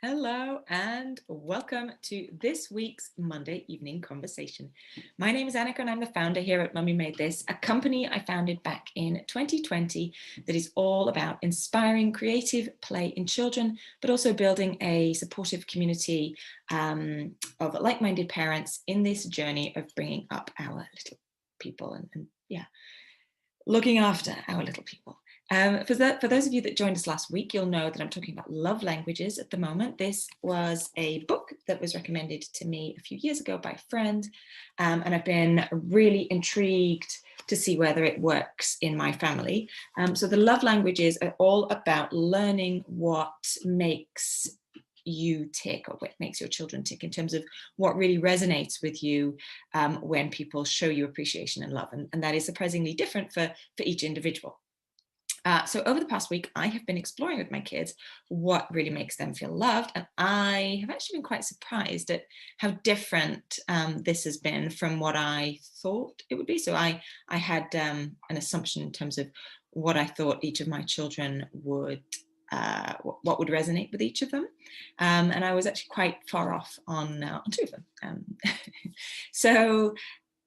Hello and welcome to this week's Monday evening conversation. My name is Annika and I'm the founder here at Mummy Made This, a company I founded back in 2020 that is all about inspiring creative play in children, but also building a supportive community of like-minded parents in this journey of bringing up our little people and looking after our little people. For those of you that joined us last week, you'll know that I'm talking about love languages at the moment. This was a book that was recommended to me a few years ago by a friend, and I've been really intrigued to see whether it works in my family. So the love languages are all about learning what makes you tick or what makes your children tick in terms of what really resonates with you when people show you appreciation and love. And that is surprisingly different for each individual. So over the past week, I have been exploring with my kids what really makes them feel loved. And I have actually been quite surprised at how different this has been from what I thought it would be. So I had an assumption in terms of what I thought each of my children would what would resonate with each of them. And I was actually quite far off on two of them. So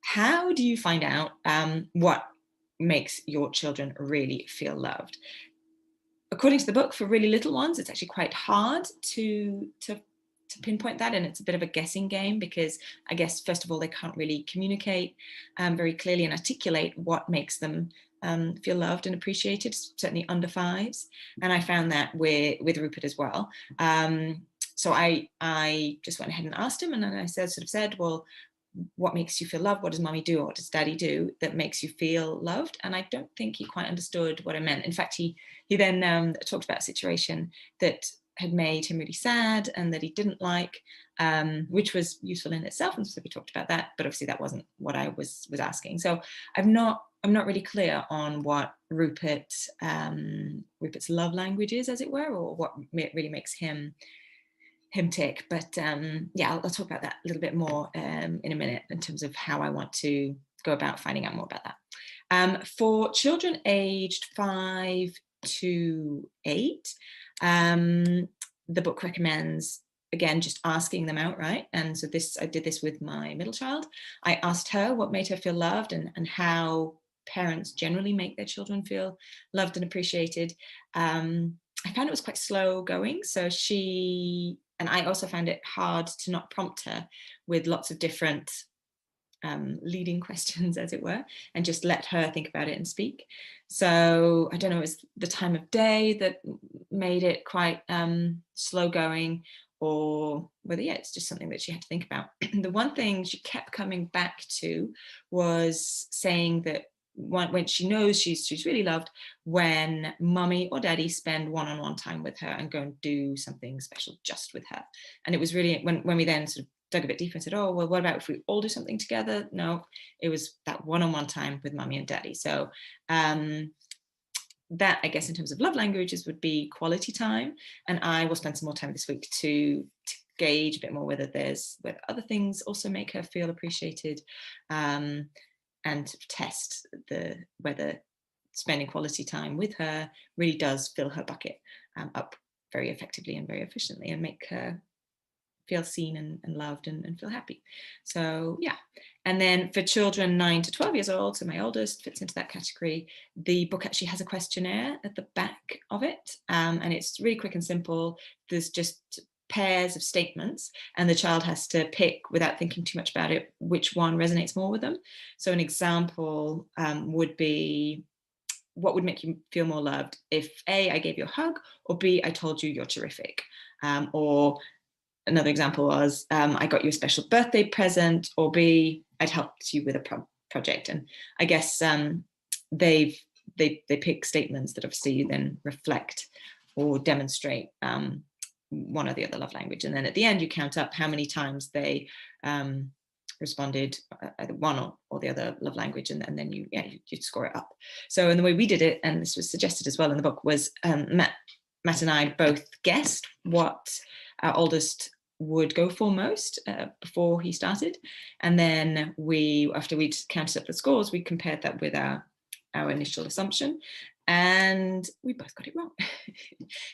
how do you find out what makes your children really feel loved? According to the book, for really little ones, it's actually quite hard to pinpoint that, and it's a bit of a guessing game because I guess first of all they can't really communicate very clearly and articulate what makes them feel loved and appreciated, certainly under fives. And I found that with Rupert as well. So I just went ahead and asked him, and then I said, well, what makes you feel loved? What does mommy do or what does daddy do that makes you feel loved? And I don't think he quite understood what I meant. In fact, he then talked about a situation that had made him really sad and that he didn't like, which was useful in itself. And so we talked about that, but obviously that wasn't what I was asking. So I'm not really clear on what Rupert's love language is, as it were, or what really makes him tick. But I'll talk about that a little bit more in a minute in terms of how I want to go about finding out more about that. For children aged 5 to 8, the book recommends, again, just asking them outright. And so I did this with my middle child. I asked her what made her feel loved and how parents generally make their children feel loved and appreciated. I found it was quite slow going. So and I also found it hard to not prompt her with lots of different leading questions, as it were, and just let her think about it and speak. So I don't know, it was the time of day that made it quite slow going, or whether, it's just something that she had to think about. The one thing she kept coming back to was saying that when she knows she's really loved when mummy or daddy spend one-on-one time with her and go and do something special just with her. And it was really when we then sort of dug a bit deeper and said, oh, well, what about if we all do something together? No, it was that one-on-one time with mummy and daddy. So that, I guess, in terms of love languages would be quality time. And I will spend some more time this week to gauge a bit more whether other things also make her feel appreciated, and test whether spending quality time with her really does fill her bucket up very effectively and very efficiently and make her feel seen and loved and feel happy. So and then for children 9 to 12 years old, so my oldest fits into that category, the book actually has a questionnaire at the back of it, and it's really quick and simple. There's just pairs of statements and the child has to pick, without thinking too much about it, which one resonates more with them. So an example would be, what would make you feel more loved if A, I gave you a hug, or B, I told you you're terrific? Or another example was, I got you a special birthday present, or B, I'd helped you with a project. And I guess they pick statements that obviously then reflect or demonstrate one or the other love language. And then at the end, you count up how many times they responded either one or the other love language, and then you'd score it up. So, and the way we did it, and this was suggested as well in the book, was Matt and I both guessed what our oldest would go for most before he started, and then after we'd counted up the scores, we compared that with our initial assumption, and we both got it wrong.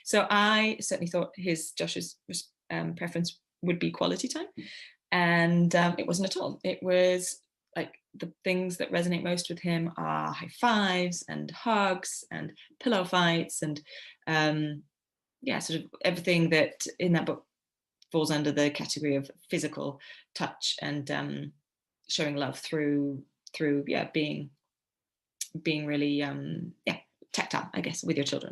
So I certainly thought Josh's preference would be quality time, and it wasn't at all. It was like the things that resonate most with him are high fives and hugs and pillow fights and yeah, sort of everything that in that book falls under the category of physical touch and showing love through yeah, being really yeah, tactile, I guess, with your children.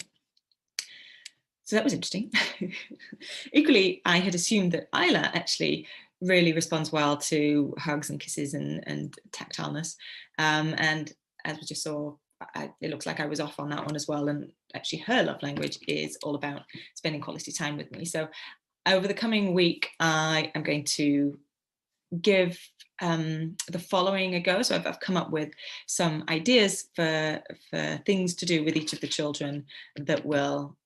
So that was interesting. Equally, I had assumed that Isla actually really responds well to hugs and kisses and tactileness. And as we just saw, it looks like I was off on that one as well. And actually her love language is all about spending quality time with me. So over the coming week, I am going to give the following a go. So I've come up with some ideas for things to do with each of the children that will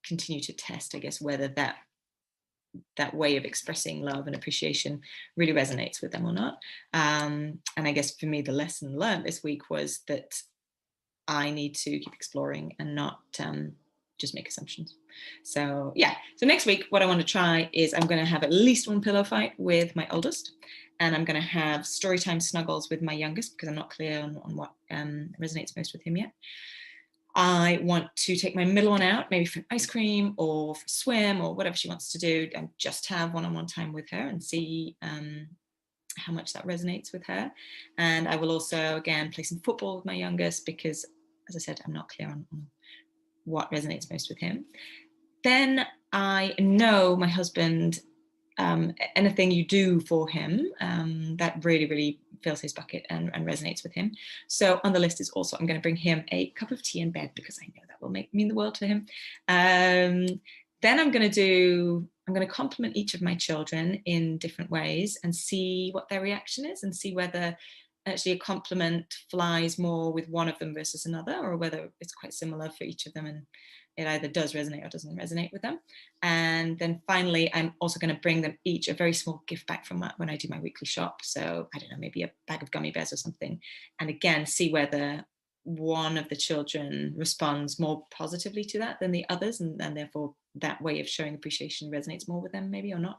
continue to test, I guess, whether that way of expressing love and appreciation really resonates with them or not. And I guess for me, the lesson learned this week was that I need to keep exploring and not just make assumptions. So yeah, so next week, what I want to try is I'm going to have at least one pillow fight with my oldest, and I'm going to have storytime snuggles with my youngest because I'm not clear on what resonates most with him yet. I want to take my middle one out, maybe for ice cream or for a swim or whatever she wants to do, and just have one-on-one time with her and see how much that resonates with her. And I will also, again, play some football with my youngest because, as I said, I'm not clear on what resonates most with him. Then I know my husband, anything you do for him, that really, really fills his bucket and resonates with him. So on the list is also, I'm going to bring him a cup of tea in bed because I know that will mean the world to him. Then I'm going to compliment each of my children in different ways and see what their reaction is and see whether actually a compliment flies more with one of them versus another, or whether it's quite similar for each of them and it either does resonate or doesn't resonate with them. And then finally, I'm also going to bring them each a very small gift back from when I do my weekly shop. So I don't know, maybe a bag of gummy bears or something. And again, see whether one of the children responds more positively to that than the others, and therefore that way of showing appreciation resonates more with them, maybe, or not.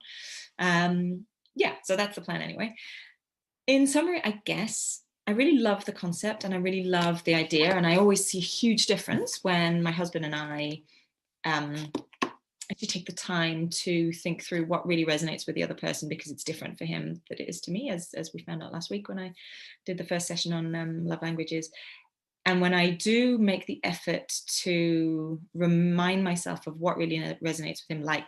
Yeah, so that's the plan anyway. In summary, I guess I really love the concept and I really love the idea, and I always see a huge difference when my husband and I actually take the time to think through what really resonates with the other person, because it's different for him than it is to me, as we found out last week when I did the first session on love languages. And when I do make the effort to remind myself of what really resonates with him, like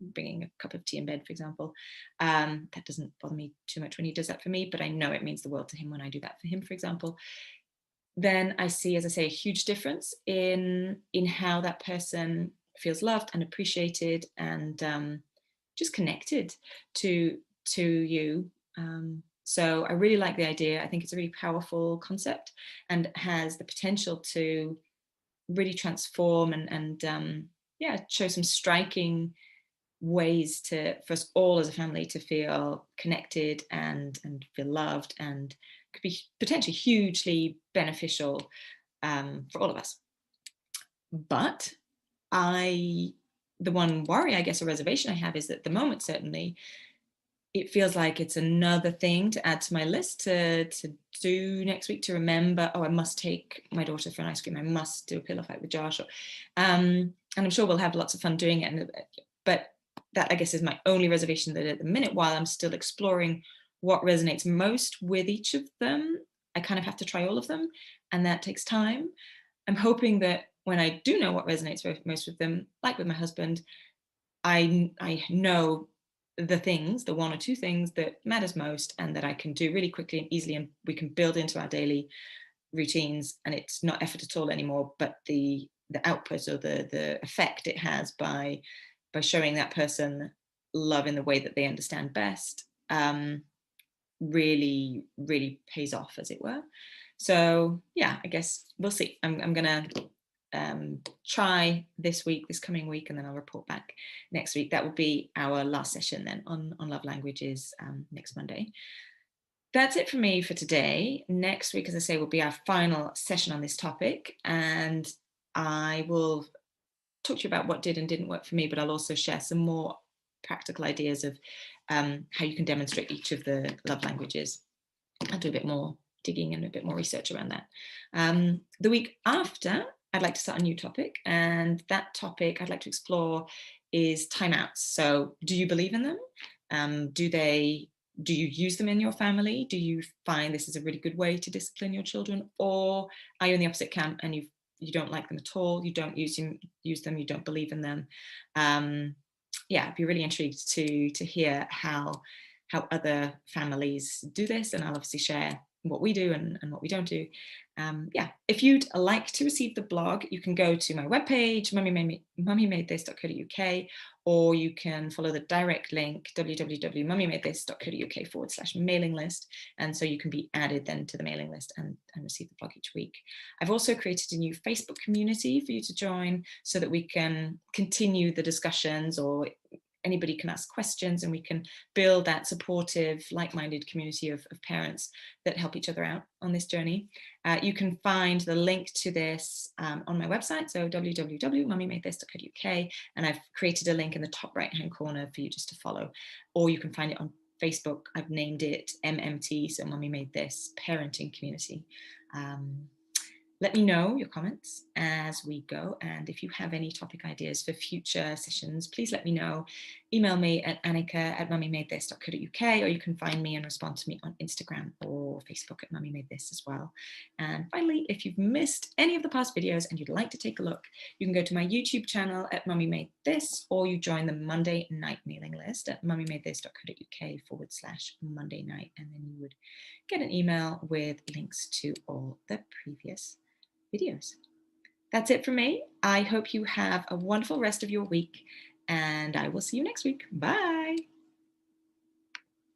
bringing a cup of tea in bed, for example, that doesn't bother me too much when he does that for me, but I know it means the world to him when I do that for him, for example. Then I see, as I say, a huge difference in how that person feels loved and appreciated and just connected to you. So I really like the idea. I think it's a really powerful concept and has the potential to really transform and yeah, show some striking ways for us all as a family to feel connected and feel loved, and could be potentially hugely beneficial for all of us. But the one worry, I guess, a reservation I have is that at the moment, certainly, it feels like it's another thing to add to my list to do next week, to remember, oh, I must take my daughter for an ice cream, I must do a pillow fight with Josh, and I'm sure we'll have lots of fun doing it. But that, I guess, is my only reservation, that at the minute, while I'm still exploring what resonates most with each of them, I kind of have to try all of them, and that takes time. I'm hoping that when I do know what resonates most with them, like with my husband, I know the one or two things that matters most and that I can do really quickly and easily, and we can build into our daily routines, and it's not effort at all anymore, but the output or the effect it has by showing that person love in the way that they understand best, really, really pays off, as it were. So yeah, I guess we'll see. I'm gonna try this coming week, and then I'll report back next week. That will be our last session then on love languages next Monday. That's it for me for today. Next week, as I say, will be our final session on this topic, and I will talk to you about what did and didn't work for me, but I'll also share some more practical ideas of how you can demonstrate each of the love languages. I'll do a bit more digging and a bit more research around that. The week after, I'd like to start a new topic, and that topic I'd like to explore is timeouts. So, do you believe in them? Do you use them in your family? Do you find this is a really good way to discipline your children, or are you in the opposite camp and you don't like them at all? You don't use them. You don't believe in them. Yeah, I'd be really intrigued to hear how other families do this, and I'll obviously share what we do and what we don't do. Yeah, if you'd like to receive the blog, you can go to my webpage, mummymadethis.co.uk, or you can follow the direct link, www.mummymadethis.co.uk/mailing list. And so you can be added then to the mailing list and receive the blog each week. I've also created a new Facebook community for you to join so that we can continue the discussions, or anybody can ask questions, and we can build that supportive, like-minded community of parents that help each other out on this journey. You can find the link to this on my website, so www.mummymadethis.co.uk, and I've created a link in the top right-hand corner for you just to follow, or you can find it on Facebook. I've named it MMT, so Mummy Made This Parenting Community. Let me know your comments as we go. And if you have any topic ideas for future sessions, please let me know. Email me at annika@mummymadethis.co.uk, or you can find me and respond to me on Instagram or Facebook at Mummy Made This as well. And finally, if you've missed any of the past videos and you'd like to take a look, you can go to my YouTube channel at Mummy Made This, or you join the Monday night mailing list at mummymadethis.co.uk/Monday night. And then you would get an email with links to all the previous videos. That's it for me. I hope you have a wonderful rest of your week, and I will see you next week. Bye.